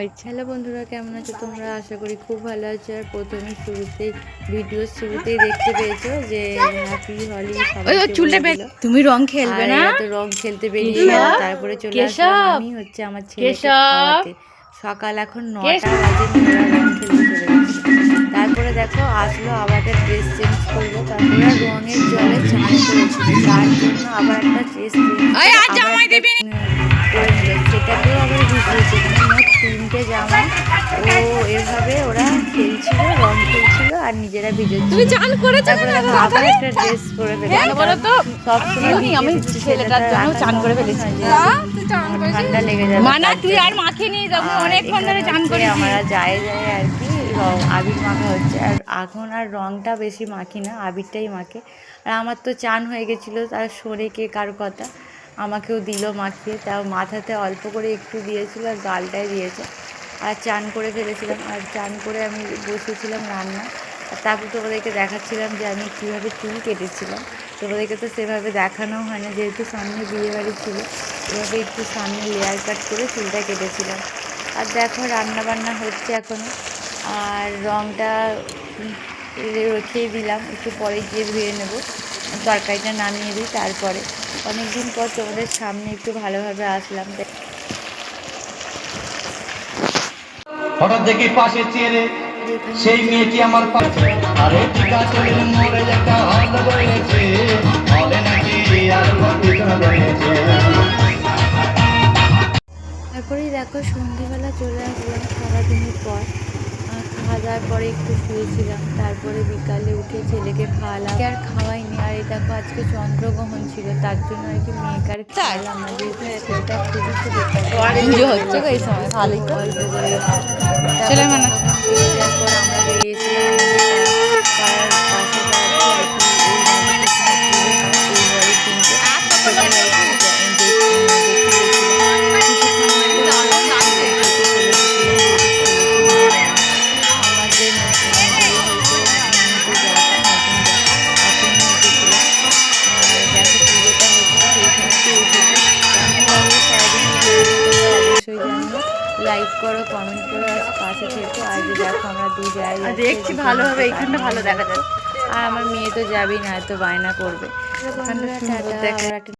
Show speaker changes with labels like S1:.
S1: হয়েছে। হ্যালো বন্ধুরা, কেমন আছো তোমরা? আশা করি খুব ভালো আছো। আর প্রথমে ভিডিওর শুরুতেই দেখতে পেয়েছো যে হ্যাপি হোলি সবাইকে বলে দিল।
S2: তুমি রং খেলবে না?
S1: এরা তো রং খেলতে বেরিয়ে গেল। তারপরে চলে আসলাম আমি হচ্ছে আমার ছেলেকে খাওয়াতে। সকাল এখন 9টা বাজে, ওরা রং খেলতে চলে গেছে। তারপরে দেখো আসলো, আবার একটা ড্রেস চেঞ্জ করলো। তারপরে রঙের জলে চান করেছিল, তার জন্য আবার একটা ড্রেস চেঞ্জ করে আবার একটা করে নিল, সেটাকেও আবার ভিজিয়েছে। মানে মোট 3টে জামা ও এভাবে ওরা খেলছিল, রং খেলছিল আর নিজেরা ভিজেছিল।
S2: তুমি চান করেছো?
S1: তারপরে দেখো আবার একটা ড্রেস পরে ফেলেছে। সবসময়
S2: আমি ছেলেটার জন্য চান করে ফেলেছি।
S1: ঠান্ডা লেগে যাবে।
S2: মানা তুই আর মাখিনি, তখন অনেকক্ষণ ধরে চান করে
S1: আমরা যায় আর কি রং আবির মাখা হচ্ছে। আর এখন আর রংটা বেশি মাখি না, আবিরটাই মাখে। আর আমার তো চান হয়ে গেছিলো, তার সরে কে কার কথা, আমাকেও দিল মাখিয়ে। তাও মাথাতে অল্প করে একটু দিয়েছিল আর গালটায় দিয়েছে। আর চান করে ফেলেছিলাম। আর চান করে আমি বসেছিলাম রান্না। আর তারপর তোমাদেরকে দেখাচ্ছিলাম যে আমি কীভাবে চুল কেটেছিলাম। তোমাদেরকে তো সেভাবে দেখানো হয় না, যেহেতু সামনে বিয়েবাড়ি ছিল। এভাবে একটু সামনে লেয়ার কাট করে চুলটা কেটেছিলাম। আর দেখো রান্নাবান্না হচ্ছে এখনও। আর রঙটা রেখেই দিলাম, একটু পরে গিয়ে ধুয়ে নেব। তরকারিটা নামিয়ে দিই। তারপরে অনেক দিন পর তোমাদের সামনে একটু ভালোভাবে আসলাম।
S3: হঠাৎ দেখি পাশে চেয়ে সেই মেয়েটি আমার পাশে, আরে ঠিক আছে মরে একটা হাত বলেছে, বলে নাকি আর পিছনে দাঁড়িয়েছে।
S1: তারপরেই দেখো সন্ধ্যেবেলা চলে আসলাম সারাদিনের পর। খাওয়া দাওয়ার পরে একটু শুয়েছিলাম। তারপরে বিকালে উঠে ছেলেকে খাওয়ালাম, আর খাওয়াইনি। আর এই দেখো আজকে চন্দ্রগ্রহণ ছিল, তার জন্য আর কি মেয়েকে আর খাওয়ালাম না, যেহেতু ছেলেটা খুবই
S2: পুজো হচ্ছে গো এই সময়, ভালোই তো।
S1: অল্প করে। চন্দ্রগ্রহণ দেওয়ার পর আমরা বেরিয়েছিলাম আমাদের পাড়ার পাশে আর কি এই রাধাকৃষ্ণ পুজো হয় এই ঘরের দিনকে, সেটাই আর কি দেখতে লাইক করো, কমেন্ট করো, আর পাশে থেকো। আর যে দেখো আমরা দু জায়গায়
S2: দেখছি ভালোভাবে, এইখানটা ভালো দেখা যাচ্ছে।
S1: আর আমার মেয়ে তো যাবেই না, এত বায়না করবে। টাটা।